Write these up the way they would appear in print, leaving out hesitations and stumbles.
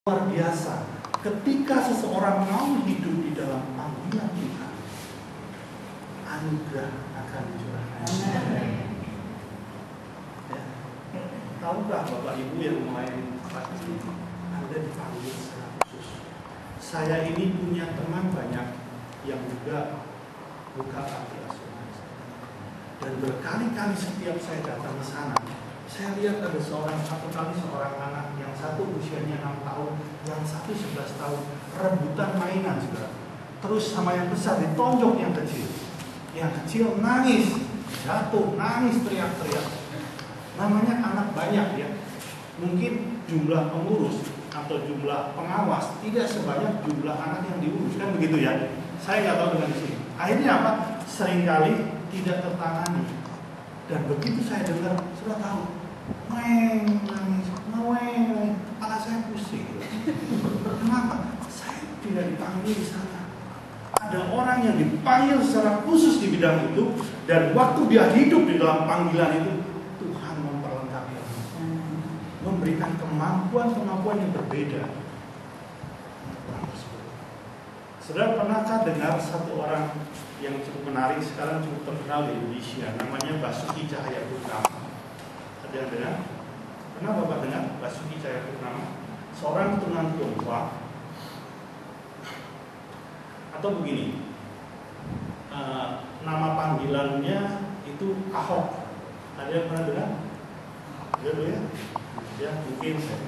luar biasa ketika seseorang mau hidup di dalam panggilan Tuhan, anugerah akan dicurahkan. Ya. Tahukah Bapak Ibu yang melayani tempat ini, Anda dipanggil secara khusus. Saya ini punya teman banyak yang juga buka panti asuhan, dan berkali-kali setiap saya datang ke sana, saya lihat ada satu kali seorang anak yang satu usianya 6 tahun, yang satu 11 tahun, rebutan mainan juga. Terus sama yang besar ditonjok yang kecil. Yang kecil nangis, jatuh, nangis, teriak-teriak. Namanya anak banyak ya. Mungkin jumlah pengurus atau jumlah pengawas tidak sebanyak jumlah anak yang diurus, kan begitu ya. Saya nggak tahu dengan di sini. Akhirnya apa? Seringkali tidak tertangani. Dan begitu saya dengar, sudah tahu. Nangis, kepala saya pusing. Kenapa? Saya tidak dipanggil di sana. Ada orang yang dipanggil secara khusus di bidang itu, dan waktu dia hidup di dalam panggilan itu, Tuhan memperlengkapi, memberikan kemampuan-kemampuan yang berbeda. Saudara, pernahkah dengar satu orang yang cukup menarik, sekarang cukup terkenal di Indonesia, namanya Basuki Cahayapurnama? Ada yang dengar? Pernah Bapak dengar Basuki Cahayapurnama? Seorang keturunan Tionghoa. Atau begini, nama panggilannya itu Ahok. Ada yang pernah dengar? Ada dulu ya? Ya mungkin saya.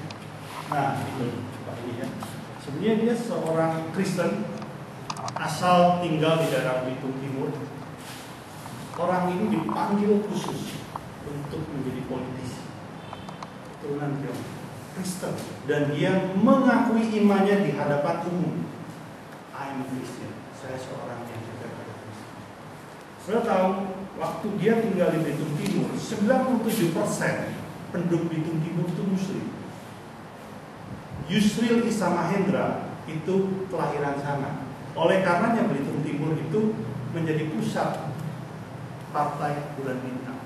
Nah itu, coba ini ya. Sebenarnya dia seorang Kristen, asal tinggal di daerah Belitung Timur. Orang ini dipanggil khusus untuk menjadi politisi, keturunan Tionghoa, Kristen, dan dia mengakui imannya di hadapan umum. I'm Christian, saya seorang yang berkata Kristen. Saya tahu waktu dia tinggal di Belitung Timur, 97% penduduk Belitung Timur itu Muslim. Yusril Issa Mahendra itu kelahiran sana. Oleh karenanya Belitung Timur itu menjadi pusat Partai Bulan Bintang.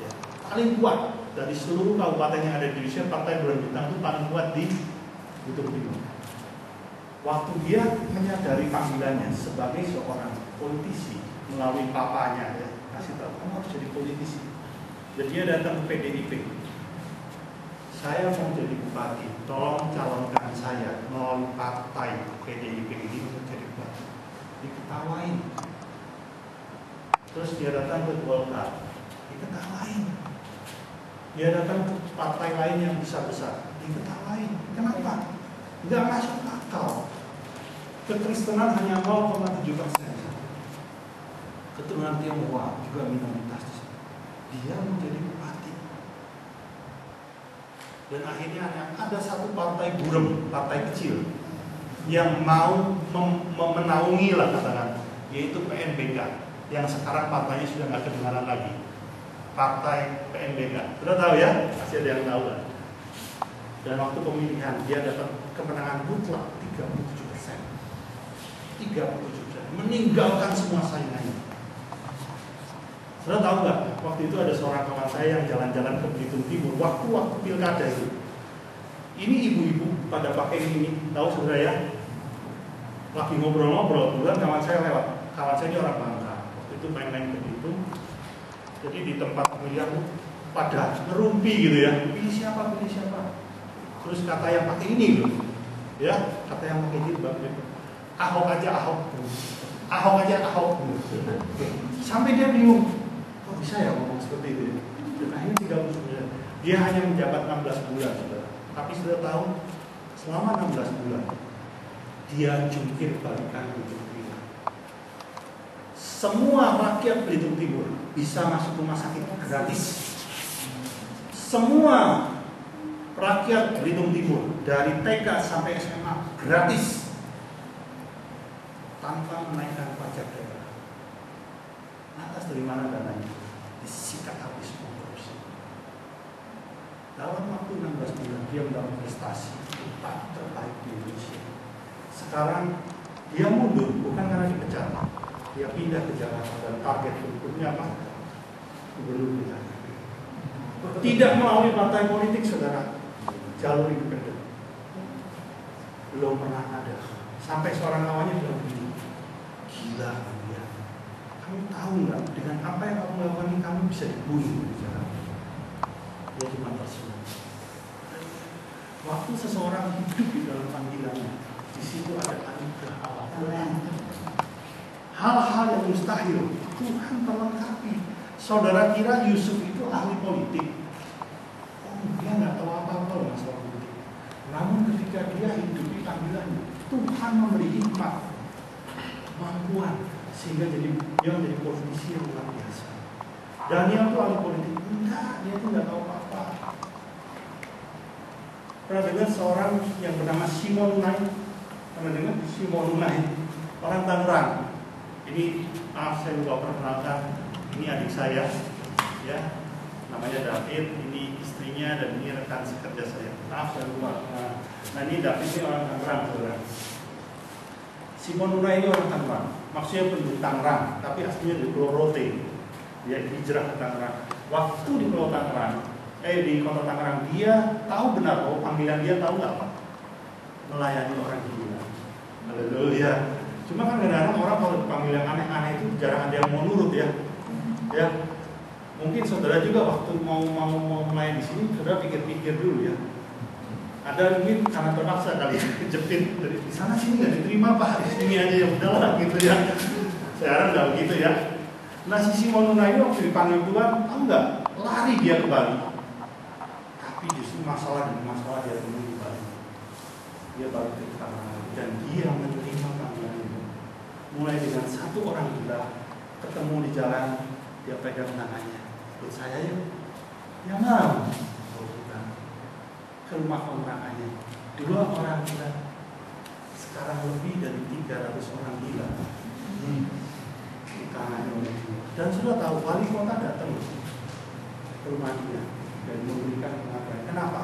Ya, paling kuat dari seluruh kabupaten yang ada di Indonesia, Partai Bulan Bintang itu paling kuat di Belitung Timur. Waktu dia menyadari panggilannya sebagai seorang politisi melalui papanya, ya, kasih tahu kamu harus jadi politisi. Dan dia datang ke PDIP. Saya mau jadi bupati, tolong calonkan saya melalui partai PDIP ini untuk jadi bupati. Diketawain. Terus dia datang ke Golkar, diketawain. Dia datang ke partai lain yang besar-besar, diketawain. Kenapa? Nggak masuk akal. Kekristenan hanya 0,7%. Keturunan Tionghoa juga minoritas. Dia menjadi bupati. Dan akhirnya ada satu partai buram, partai kecil, yang mau menaungi lah katakan, yaitu PNBK, yang sekarang partainya sudah nggak kedengaran lagi. Partai PNBK, sudah tahu ya? Masih ada yang tahu lah. Dan waktu pemilihan dia dapat kemenangan mutlak 37%, meninggalkan semua saingannya. Sudah tahu nggak? Waktu itu ada seorang kawan saya yang jalan-jalan ke Belitung Timur, waktu pilkada itu. Ini ibu-ibu pada pakai ini, tahu saudara ya? Lagi ngobrol-ngobrol, kemudian kawan saya lewat. Kawan saya ini orang Bangka. Waktu itu main-main ke Belitung. Jadi di tempat pemilihan pada ngerumpi gitu ya. Pilih siapa? Terus kata yang pakai ini loh, ya, kata yang pakai ini bagus. Ahok aja Ahok. Sampai dia bingung, kok bisa ya ngomong seperti itu? Dan akhirnya 39. Dia hanya menjabat 16 bulan, saudara. Tapi sudah tahu, selama 16 bulan dia jungkir balikan Belitung Timur. Semua rakyat Belitung Timur bisa masuk rumah sakit gratis. Semua rakyat Belitung Timur dari TK sampai SMA gratis, tanpa menaikkan pajak daerah. Atas dari mana dananya? Disikat habis korupsi. Dalam waktu 16 bulan dia mendapat prestasi terbaik di Indonesia. Sekarang dia mundur bukan karena dipecat, dia pindah ke Jakarta dan target berikutnya apa? Gubernur kita. Tidak melalui partai politik, saudara, jalur independen. belum pernah ada. Sampai seorang kawannya bilang begini, gila dia. Kamu tahu nggak dengan apa yang kamu lakukan ini kamu bisa dibunuh di jalan. Dia cuma tersenyum. Waktu seseorang hidup di dalam panggilannya, di situ ada anugerah Allah. Hal-hal yang mustahil Tuhan melengkapi. Saudara kira Yusuf itu ahli politik? Oh, dia nggak tahu apa-apa masalah politik. Namun ketika dia hidup di panggilannya, Tuhan memberi hikmat, kemampuan, sehingga dia menjadi politisi yang luar biasa. Daniel itu ahli politik? Enggak, dia itu nggak tahu apa-apa. Pernah dengar seorang yang bernama Simon Unai? Pernah dengar Simon Unai? Orang Tangerang. Ini maaf saya lupa perkenalkan. Ini adik saya, ya, namanya David. Ini istrinya dan ini rekan sekerja saya. Maaf saya lupa. Nah ini David ini orang Tangerang, saudara. Simon Unai ini orang Tangerang. Maksudnya penduduk Tangerang, tapi aslinya di Pulau Rote. Dia hijrah ke Tangerang. Waktu di Pulau Tangerang, di kota Tangerang, dia tahu benar bahwa panggilan dia tahu nggak Pak? Melayani orang gila. Haleluya. Cuma kan kadang-kadang orang kalau dipanggil yang aneh-aneh itu jarang ada yang mau nurut ya. Ya, mungkin saudara juga waktu mau melayani di sini, saudara pikir-pikir dulu ya. Ada mungkin karena terpaksa kali kejepit dari di sana sini nggak diterima Pak, di sini aja ya udahlah gitu ya. Saya harap nggak begitu ya. Nah si Simon Unai waktu dipanggil Tuhan, tahu nggak? Lari dia ke Bali. Tapi justru masalah dia temui di Bali. Dia balik ke tanah dan dia menerima panggilan itu. Mulai dengan satu orang gila ketemu di jalan, dia pegang tangannya. Ikut saya yuk. Ya mau. Ke rumah kontrakannya. Dulu orang gila. Sekarang lebih dari 300 orang gila. Ditangani oleh dia. Dan sudah tahu wali kota datang ke rumah dia dan memberikan pengakuan. Kenapa?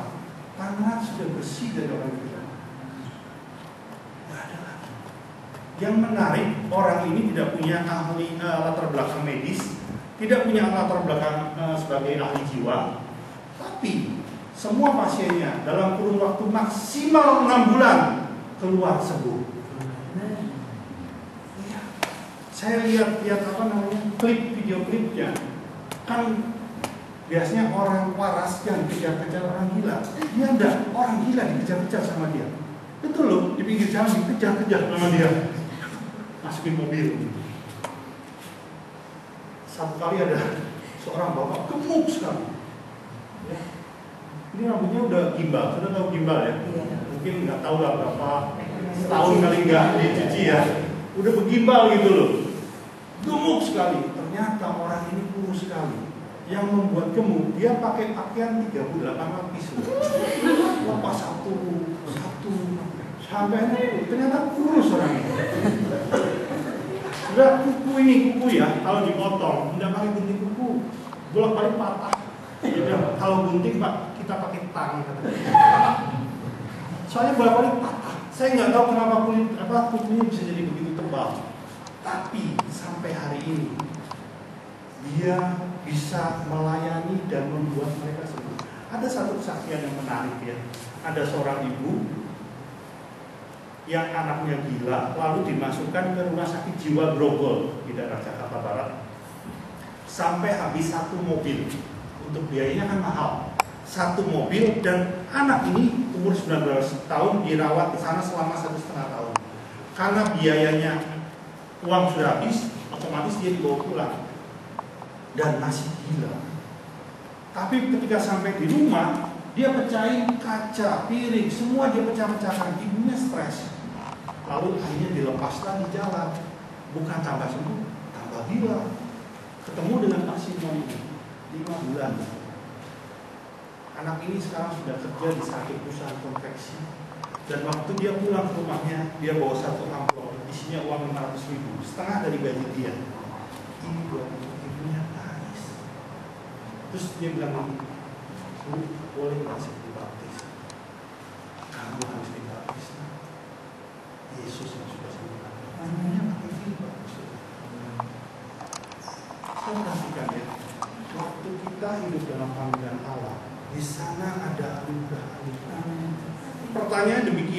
Tangan sudah bersih dari orang gila. Yang menarik, orang ini tidak punya ahli latar belakang medis, tidak punya latar belakang sebagai ahli jiwa, tapi semua pasiennya dalam kurun waktu maksimal 6 bulan keluar sembuh. Ya. Saya lihat apa namanya video klipnya, kan biasanya orang waras yang dikejar-kejar orang gila, dia enggak, orang gila dikejar-kejar sama dia. Betul loh, di pinggir jalan dikejar-kejar sama dia. Masukin mobil. Satu kali ada seorang bapak gemuk sekali. Ya. Ini rambutnya udah gimbal, sudah tahu gimbal ya? Mungkin nggak tahu lah berapa setahun kali nggak dicuci ya. Udah bergimbal gitu loh. Gemuk sekali. Ternyata orang ini kurus sekali. Yang membuat gemuk, dia pakai pakaian 38 lapis. Lepas satu. Sampai ternyata kurus orang ini. Sudah kuku ya, kalau dipotong, tidak pakai gunting kuku, bolak-balik patah. Jadi kalau gunting Pak, kita pakai tang. Soalnya bolak-balik patah. Saya nggak tahu kenapa kukunya bisa jadi begitu tebal. Tapi sampai hari ini dia bisa melayani dan membuat mereka sembuh. Ada satu kesaksian yang menarik ya. Ada seorang ibu yang anaknya gila, lalu dimasukkan ke rumah sakit jiwa Grogol di daerah Jakarta Barat. Sampai habis 1 mobil. Untuk biayanya kan mahal. 1 mobil dan anak ini umur 19 tahun dirawat di sana selama 1,5 tahun. Karena biayanya uang sudah habis, otomatis dia dibawa pulang. Dan masih gila. Tapi ketika sampai di rumah, dia pecahin kaca, piring, semua dia pecah-pecahkan. Ibunya stres. Lalu akhirnya dilepaslah di jalan. Bukan tambah sembuh, tambah gila. Ketemu dengan Pak Simon ini 5 bulan. Anak ini sekarang sudah kerja di satu perusahaan konveksi. Dan waktu dia pulang ke rumahnya, dia bawa 1 amplop, isinya uang 500.000, setengah dari gaji dia. Ini buat ibunya nangis. Terus dia bilang lagi, Bu, boleh nggak saya dibaptis? Kamu harus dibaptis. Yesus yang sudah sembuhkan. Namanya pakai firman. Saya perhatikan ya, waktu kita hidup dalam panggilan Allah, di sana ada anugerah. Pertanyaan demikian.